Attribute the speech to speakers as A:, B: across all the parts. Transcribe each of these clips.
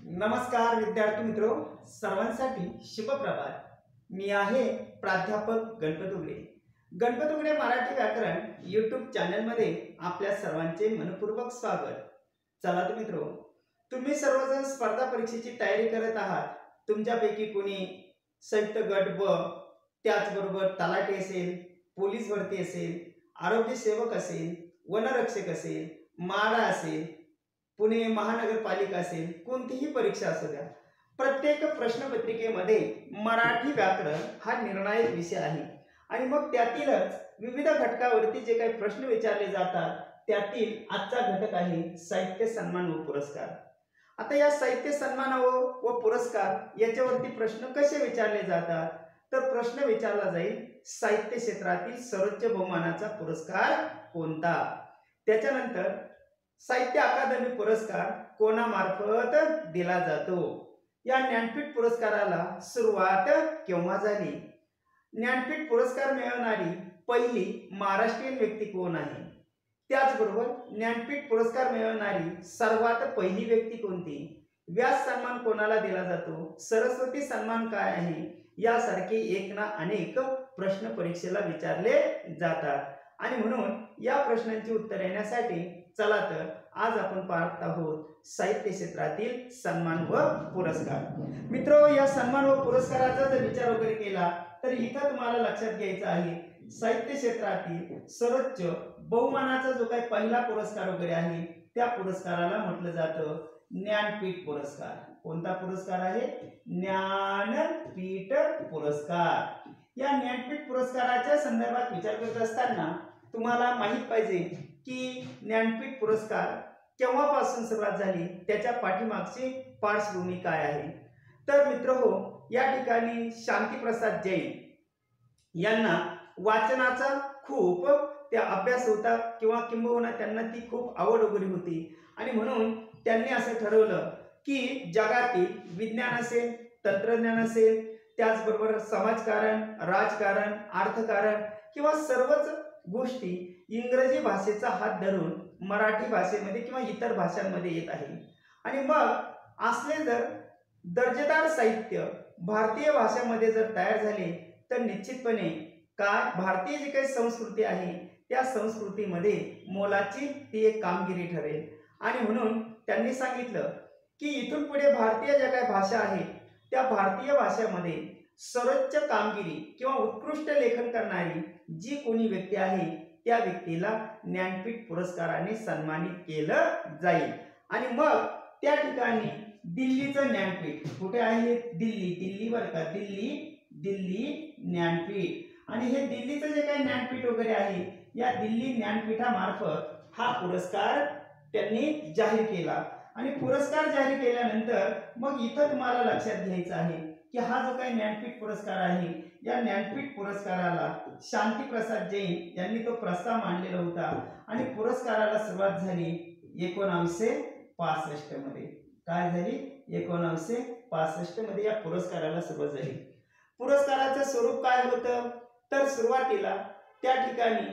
A: नमस्कार विद्यार्थी मित्रो, सर्वांसाठी शुभप्रभात। मी आहे प्राध्यापक गणपत उघडे। गणपत उघडे मराठी व्याकरण यूट्यूब चॅनलमध्ये आपल्या सर्वांचे मनपूर्वक स्वागत। चला तर मित्रो, तुम्ही सर्वजण स्पर्धा परीक्षेची तयारी करत आहात। तुमच्यापैकी कोणी संयुक्त गट ब, त्याचबरोबर तलाठी असेल, पोलीस भरती असेल, आरोग्य सेवक असेल, वनरक्षक असेल, माडा असेल, पुणे महानगरपालिका असेल, कोणतीही परीक्षा असू द्या, प्रत्येक प्रश्नपत्रिकेमध्ये मराठी व्याकरण हा निर्णायक विषय आहे। आणि मग त्यातीलच विविध घटकावरती जे काही प्रश्न विचारले जातात त्यातील आजचा घटक आहे साहित्य सन्मान व पुरस्कार। आता या साहित्य सन्मान व पुरस्कार याच्यावरती प्रश्न कसे विचारले जातात, तर प्रश्न विचारला जाईल साहित्य क्षेत्रातील सर्वोच्च बहुमानाचा पुरस्कार कोणता। त्याच्यानंतर साहित्य अकादमी पुरस्कार कोणामार्फत दिला जातो, या ज्ञानपीठ पुरस्काराला सुरुवात केव्हा झाली, ज्ञानपीठ पुरस्कार मिळवणारी पहिली महाराष्ट्रीयन व्यक्ती कोण आहे, त्याचबरोबर ज्ञानपीठ पुरस्कार मिळवणारी सर्वात पहिली व्यक्ती कोणती, व्यास सन्मान कोणाला दिला जातो, सरस्वती सन्मान काय आहे, यासारखे एक ना अनेक प्रश्न परीक्षेला विचारले जातात। आणि म्हणून या प्रश्नांची उत्तर येण्यासाठी चला तर आज आपण पाहत आहोत साहित्य क्षेत्रातील सन्मान व पुरस्कार। मित्रो, या सन्मान व पुरस्काराचा जर विचार वगैरे केला तर इथं तुम्हाला लक्षात घ्यायचं आहे साहित्य क्षेत्रातील सर्वोच्च बहुमानाचा जो काही पहिला पुरस्कार वगैरे आहे त्या पुरस्काराला म्हटलं जातं ज्ञानपीठ पुरस्कार। कोणता पुरस्कार आहे? ज्ञानपीठ पुरस्कार। या ज्ञानपीठ पुरस्काराच्या संदर्भात विचार करत असताना तुम्हाला माहित पाहिजे की ज्ञानपीठ पुरस्कार केव्हापासून सुरुवात झाली, त्याच्या पाठीमागची पार्श्वभूमी काय आहे। तर मित्रहो, या ठिकाणी शांतीप्रसाद जैन यांना वाचनाचा खूप त्या अभ्यास होता किंवा किंबहुना त्यांना ती खूप आवड वगैरे होती। आणि म्हणून त्यांनी असं ठरवलं की जगातील विज्ञान असेल, तंत्रज्ञान असेल, त्याचबरोबर समाजकारण, राजकारण, अर्थकारण किंवा सर्वच गोष्टी इंग्रजी भाषेचा हात धरून मराठी भाषेमध्ये किंवा इतर भाषांमध्ये येत आहे। आणि मग असले जर दर्जेदार साहित्य भारतीय भाषेमध्ये जर तयार झाले तर निश्चितपणे काय भारतीय जी काही संस्कृती आहे त्या संस्कृतीमध्ये मोलाची ती एक कामगिरी ठरेल। आणि म्हणून त्यांनी सांगितलं की इथून पुढे भारतीय ज्या काही भाषा आहेत त्या भारतीय भाषेमध्ये सर्वोच्च कामगिरी किंवा उत्कृष्ट लेखन करणारी जी कोणी व्यक्ती आहे त्या व्यक्तीला ज्ञानपीठ पुरस्काराने सन्मानित केलं जाईल। आणि मग त्या ठिकाणी दिल्लीचं ज्ञानपीठ कुठे आहे? दिल्ली बरं का, दिल्ली ज्ञानपीठ। आणि हे दिल्लीचं जे काही ज्ञानपीठ वगैरे आहे या दिल्ली ज्ञानपीठामार्फत हा पुरस्कार त्यांनी जाहीर केला। आणि पुरस्कार जाहीर केल्यानंतर मग इथं तुम्हाला लक्षात घ्यायचं आहे की हा जो काही ज्ञानपीठ पुरस्कार आहे या ज्ञानपीठ पुरस्काराला शांतीप्रसाद जैन यांनी तो प्रस्ताव मांडलेला होता। आणि पुरस्काराला सुरुवात झाली 1965 मध्ये। काय झाली? 1965 मध्ये या पुरस्काराला सुरुवात झाली। पुरस्काराचं स्वरूप काय होतं, तर सुरुवातीला त्या ठिकाणी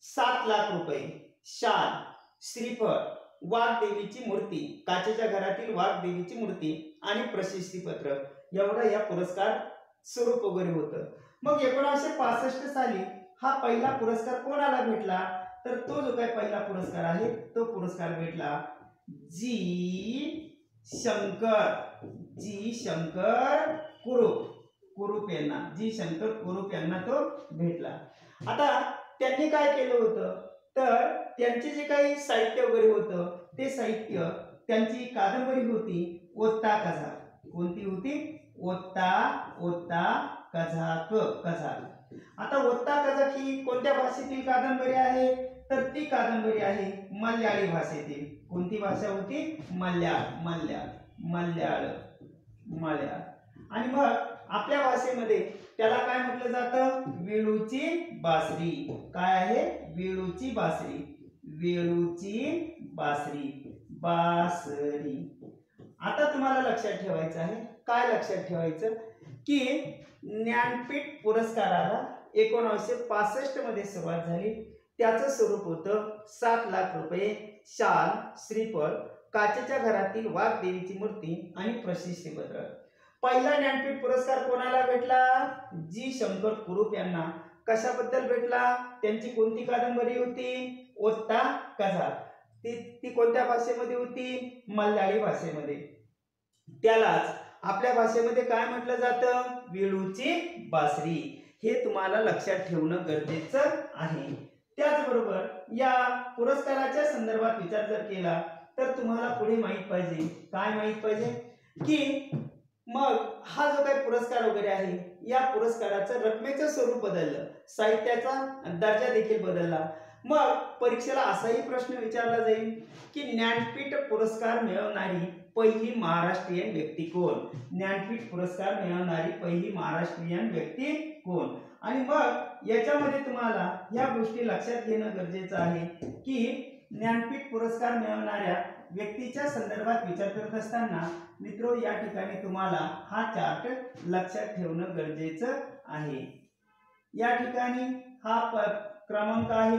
A: 7 लाख रुपये, शाल, श्रीफळ, वाघदेवीची मूर्ती, काचेच्या घरातील वाघदेवीची मूर्ती आणि प्रशस्तीपत्र एवढं या पुरस्कार स्वरूप वगैरे होतं। मग 1965 साली हा पहिला पुरस्कार कोणाला भेटला, तर तो जो काही पहिला पुरस्कार आहे तो पुरस्कार भेटला जी शंकर कुरूप यांना, जी शंकर कुरूप यांना तो भेटला। आता त्यांनी काय केलं होतं, तर त्यांचे जे काही साहित्य वगैरे होतं ते साहित्य, त्यांची कादंबरी होती ओत्ता कझाक। कोणती होती? ओत्ता कझाक। आता ओत्ता कझाक ही कोणत्या भाषेतील कादंबरी आहे, तर ती कादंबरी आहे मल्याळी भाषेतील। कोणती भाषा होती? मल्याळ। आणि मग आपल्या भाषेमध्ये त्याला काय म्हटलं जातं? वेळूची बासरी। काय आहे? वेळूची बासरी। आता तुम्हाला लक्षात ठेवायचं आहे, काय लक्षात ठेवायचं की ज्ञानपीठ पुरस्काराला 1965 मध्ये सुरुवात झाली। त्याचं स्वरूप होतं 7 लाख रुपये, शाल, श्रीफळ, काचेच्या घरातील वाघदेवीची मूर्ती आणि प्रशस्ती पत्र. पहिला ज्ञानपीठ पुरस्कार कोणाला भेटला? जी शंकर कुरूप यांना. कशाबद्दल भेटला? त्यांची कोणती कादंबरी होती? ओत्ता कझा. ती कोणत्या भाषेमध्ये होती? मल्याळी भाषेमध्ये. त्यालाच आपल्या भाषेमध्ये काय म्हटलं जातं? विळूची बासरी. हे तुम्हाला लक्षात ठेवणं गरजेचं आहे. त्याचबरोबर या पुरस्काराच्या संदर्भात विचार जर केला तर तुम्हाला पुढे माहित पाहिजे, काय माहित पाहिजे की मग हा जो काही पुरस्कार वगैरे आहे या पुरस्काराचं रकमेचं स्वरूप बदललं, साहित्याचा दर्जा देखील बदलला. मग परीक्षेला असाही प्रश्न विचारला जाईल की ज्ञानपीठ पुरस्कार मिळवणारी पहिली महाराष्ट्रीयन व्यक्ती कोण? ज्ञानपीठ पुरस्कार मिळवणारी पहिली महाराष्ट्रीयन व्यक्ती कोण? आणि मग याच्यामध्ये तुम्हाला या गोष्टी लक्षात घेणं गरजेचं आहे की ज्ञानपीठ पुरस्कार मिळवणाऱ्या व्यक्तीच्या संदर्भात विचार करत असताना मित्रो या ठिकाणी तुम्हाला हा चार्ट लक्षात ठेवणं गरजेचं आहे. या ठिकाणी हा क्रमांक आहे,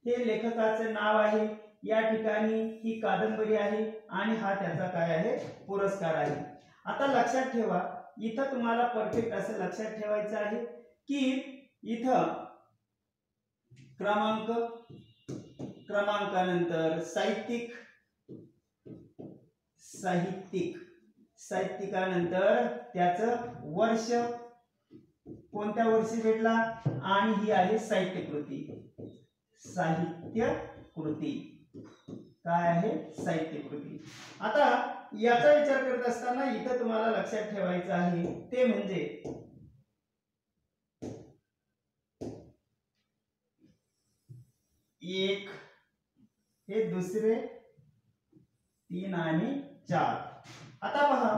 A: हे लेखकाचं नाव आहे, या ठिकाणी ही कादंबरी आहे आणि हा त्याचा काय आहे? पुरस्कार आहे. आता लक्षात ठेवा, इथं तुम्हाला परफेक्ट असं लक्षात ठेवायचं आहे की इथं क्रमांकानंतर साहित्यिकानंतर त्याचं वर्ष, कोणत्या वर्षी भेटला, आणि ही आहे साहित्यकृती. काय आहे? साहित्यकृती. आता याचा विचार करत असताना इथं तुम्हाला लक्षात ठेवायचं आहे ते म्हणजे 1 हे दुसरे 3 आणि 4. आता पहा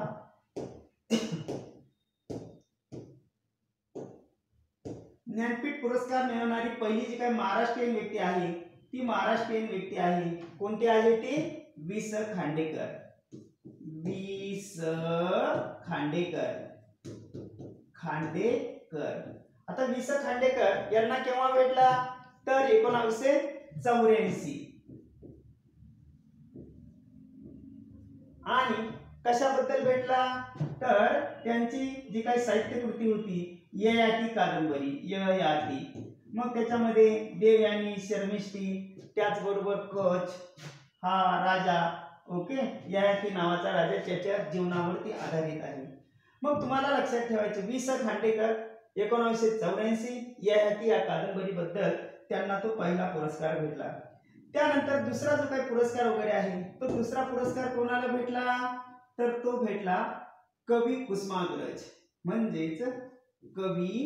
A: ज्ञानपीठ पुरस्कार मिळवणारी पहिली जी काही महाराष्ट्रीयन व्यक्ती आहे ती महाराष्ट्रीयन व्यक्ती आहे. कोणती आहे ती? वि. स. खांडेकर. आता वि. स. खांडेकर यांना केव्हा भेटला? तर 1984. आणि कशाबद्दल भेटला? तर त्यांची जी काही साहित्यकृती होती ययाती कादंबरी, ययाती. मग त्याच्यामध्ये देवयानी, शर्मिष्ठी, त्याचबरोबर कच हा राजा, ओके, ययाती नावाचा राजा त्याच्या जीवनावरती आधारित आहे. मग तुम्हाला लक्षात ठेवायचं वि. स. खांडेकर 1984 ययाती या कादंबरीबद्दल त्यांना तो पहिला पुरस्कार भेटला. त्यानंतर दुसरा जो काही पुरस्कार वगैरे आहे तो दुसरा पुरस्कार कोणाला भेटला? तर तो भेटला कवी कुसुमाग्रज, म्हणजेच कवी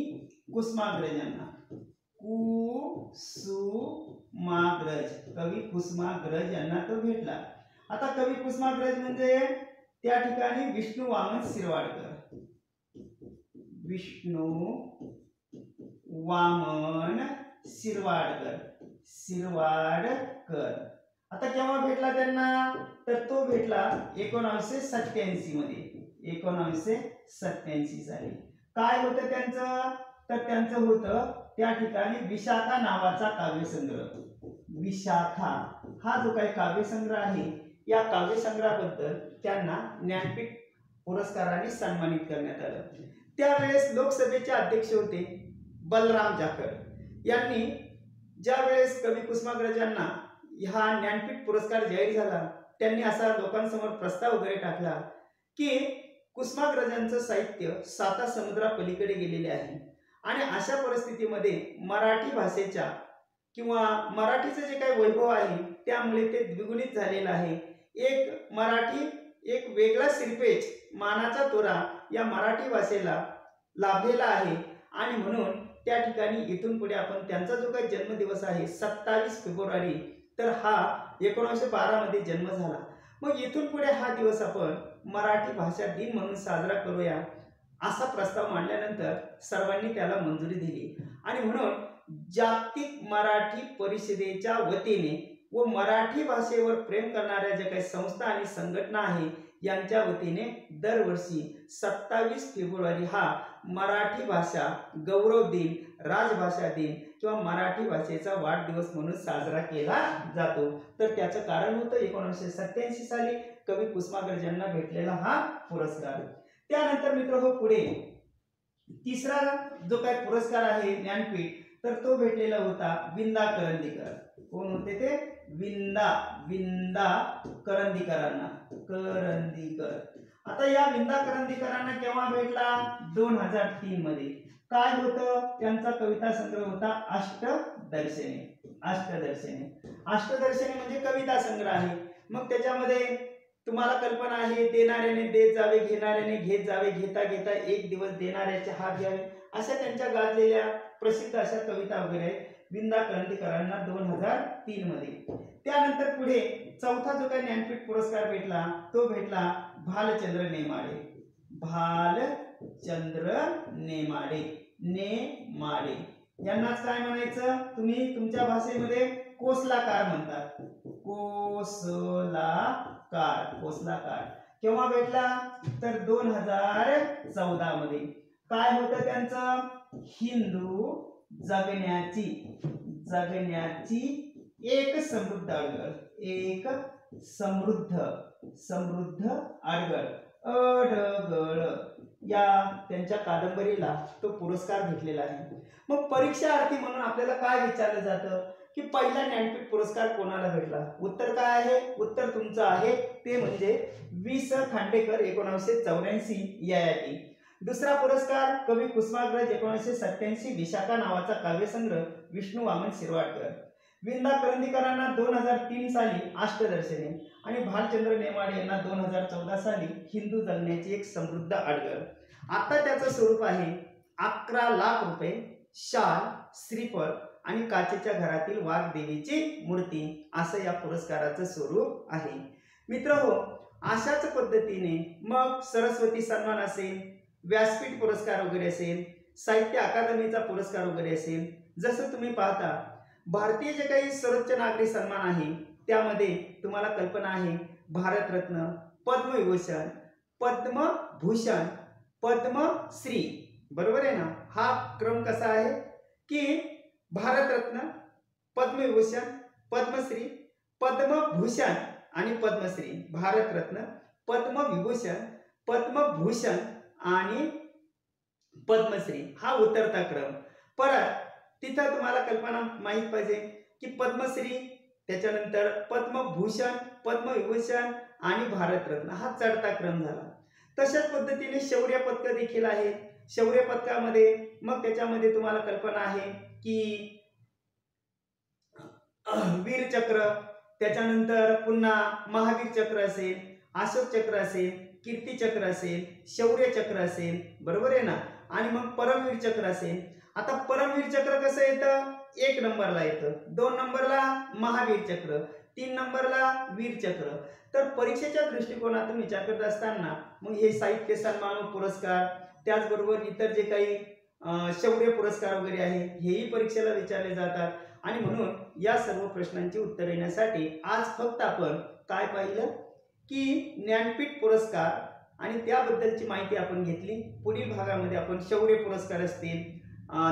A: कुसुमाग्रज यांना. कवी कुसुमाग्रज यांना तो भेटला. आता कवी कुसुमाग्रज म्हणजे त्या ठिकाणी विष्णू वामन शिरवाडकर. आता केव्हा भेटला त्यांना? तर तो भेटला 1987 मध्ये. 1987 साली. काय होतं त्यांचं? तर त्यांचं होतं त्या ठिकाणी विशाखा नावाचा काव्यसंग्रह. विशाखा हा जो काही काव्यसंग्रह आहे या काव्यसंग्रहाबद्दल त्यांना ज्ञानपीठ पुरस्काराने सन्मानित करण्यात आलं. त्यावेळेस लोकसभेचे अध्यक्ष होते बलराम जाखड. यांनी ज्या वेळेस कवी कुसुमाग्रज यांना हा ज्ञानपीठ पुरस्कार जाहीर झाला त्यांनी असा लोकांसमोर प्रस्ताव वगैरे टाकला की कुसुमाग्रजांचं साहित्य 7 समुद्रापलीकडे गेलेले आहे आणि अशा परिस्थितीमध्ये मराठी भाषेच्या किंवा मराठीचं जे काही वैभव आहे त्यामुळे ते द्विगुणित झालेलं आहे. एक मराठी, एक वेगळा सिरपेच, मानाचा तोरा या मराठी भाषेला लाभलेला आहे आणि म्हणून त्या ठिकाणी इथून पुढे आपण त्यांचा जो काही जन्मदिवस आहे 27 फेब्रुवारी, तर हा 1912 मध्ये जन्म झाला. मग इथून पुढे हा दिवस आपण मराठी भाषा दिन म्हणून साजरा करूया असा प्रस्ताव मांडल्यानंतर सर्वांनी त्याला मंजुरी दिली आणि म्हणून जागतिक मराठी परिषदेच्या वतीने व मराठी भाषेवर प्रेम करणाऱ्या ज्या काही संस्था आणि संघटना आहे यांच्या वतीने दरवर्षी 27 फेब्रुवारी हा मराठी भाषा गौरव दिन, राजभाषा दिन किंवा मराठी भाषेचा वाढदिवस म्हणून साजरा केला जातो. तर त्याचं कारण होतं 1987 साली कवी कुसुमाग्रज यांना भेटलेला हा पुरस्कार. त्यानंतर मित्र पुढे तिसरा जो काही पुरस्कार आहे ज्ञानपीठ, तर तो भेटलेला होता विंदा करंदीकर. कोण होते ते? विंदा करंदीकरांना. आता या विंदा करंदीकरांना केव्हा भेटला? 2003 मध्ये. काय होतं? त्यांचा कविता संग्रह होता अष्टदर्शने. अष्टदर्शने म्हणजे कविता संग्रह आहे. मग त्याच्यामध्ये तुम्हाला कल्पना आहे, देणाऱ्याने देत जावे, घेणाऱ्याने घेत जावे, घेता घेता एक दिवस देणाऱ्याचे हात घ्यावे, अशा त्यांच्या गाजलेल्या प्रसिद्ध अशा कविता वगैरे आहेत विंदा करंदीकरांना 2003 मध्ये. त्यानंतर पुढे चौथा जो काही ज्ञानपीठ पुरस्कार भेटला तो भेटला भालचंद्र नेमाडे. यांनाच काय म्हणायचं? तुम्ही तुमच्या भाषेमध्ये कोसलाकार म्हणतात. कोसलाकार केव्हा भेटला? तर 2014 मध्ये. काय होतं त्यांचं? हिंदू जगण्याची एक समृद्ध अडगळ या त्यांच्या कादंबरीला तो पुरस्कार भेटलेला आहे. मग परीक्षार्थी म्हणून आपल्याला काय विचारलं जातं की पहिला ज्ञानपीठ पुरस्कार कोणाला भेटला? उत्तर काय आहे? उत्तर तुमचं आहे ते म्हणजे वि.स. खांडेकर 1984 ययाती. दुसरा पुरस्कार कवी कुसुमाग्रज 1987 विशाखा नावाचा काव्यसंग्रह विष्णू वामन शिरवाडकर. विंदा करंदीकरांना 2003 साली अष्टदर्शने आणि भालचंद्र नेमाडे यांना 2014 साली हिंदू जगण्याची एक समृद्ध अडगळ. आता त्याचं स्वरूप आहे 11 लाख रुपये, शाल, श्रीफळ आणि काचेच्या घरातील वाघदेवीची मूर्ती, असं या पुरस्काराचं स्वरूप आहे. मित्रहो, अशाच पद्धतीने मग सरस्वती सन्मान असेल, व्यासपीठ पुरस्कार वगैरे असेल, साहित्य अकादमीचा पुरस्कार वगैरे असेल, जसं तुम्ही पाहता भारतीय जे काही सर्वोच्च नागरी सन्मान आहे त्यामध्ये तुम्हाला कल्पना आहे भारतरत्न, पद्मविभूषण, पद्मभूषण, पद्मश्री. बरोबर आहे ना? हा क्रम कसा आहे की भारतरत्न, पद्मविभूषण, पद्मश्री, पद्मभूषण आणि पद्मश्री. भारतरत्न, पद्मविभूषण, पद्मभूषण आणि पद्मश्री हा उतरता क्रम. परत तिथं तुम्हाला कल्पना माहित पाहिजे की पद्मश्री, त्याच्यानंतर पद्मभूषण, पद्मविभूषण आणि भारतरत्न हा चढता क्रम झाला. तशाच पद्धतीने शौर्य पदक देखील आहे. शौर्य पदकामध्ये मग त्याच्यामध्ये तुम्हाला कल्पना आहे की वीर चक्र, त्याच्यानंतर पुन्हा महावीर चक्र असेल, अशोक चक्र असेल, कीर्ती चक्र असेल, शौर्य चक्र असेल. बरोबर आहे ना? आणि मग परमवीर चक्र असेल. आता परमवीर चक्र कसं येतं? 1 नंबरला येतं, 2 नंबरला महावीर चक्र, 3 नंबरला वीर चक्र. तर परीक्षेच्या दृष्टिकोनातून विचार करत असताना मग हे साहित्य सन्मान पुरस्कार, त्याचबरोबर इतर जे काही शौर्य पुरस्कार वगैरे आहे हेही परीक्षेला विचारले जातात. आणि म्हणून या सर्व प्रश्नांची उत्तर देण्यासाठी आज फक्त आपण काय पाहिलं की ज्ञानपीठ पुरस्कार आणि त्याबद्दलची माहिती आपण घेतली. पुढील भागामध्ये आपण शौर्य पुरस्कार असतील,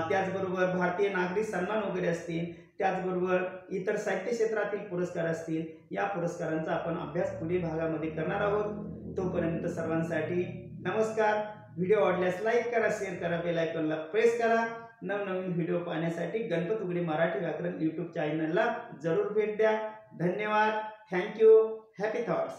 A: त्याचबरोबर भारतीय नागरी सन्मान वगैरे असतील, त्याचबरोबर इतर साहित्य क्षेत्रातील पुरस्कार असतील, या पुरस्कारांचा आपण अभ्यास पुढील भागामध्ये करणार आहोत. तोपर्यंत सर्वांसाठी नमस्कार. व्हिडिओ आवडल्यास लाईक करा, शेअर करा, बेल आयकॉनला प्रेस करा. नवनवीन व्हिडिओ पाहण्यासाठी गणपत उघडे मराठी व्याकरण यूट्यूब चॅनलला जरूर भेट द्या. धन्यवाद. थँक्यू. Happy thoughts.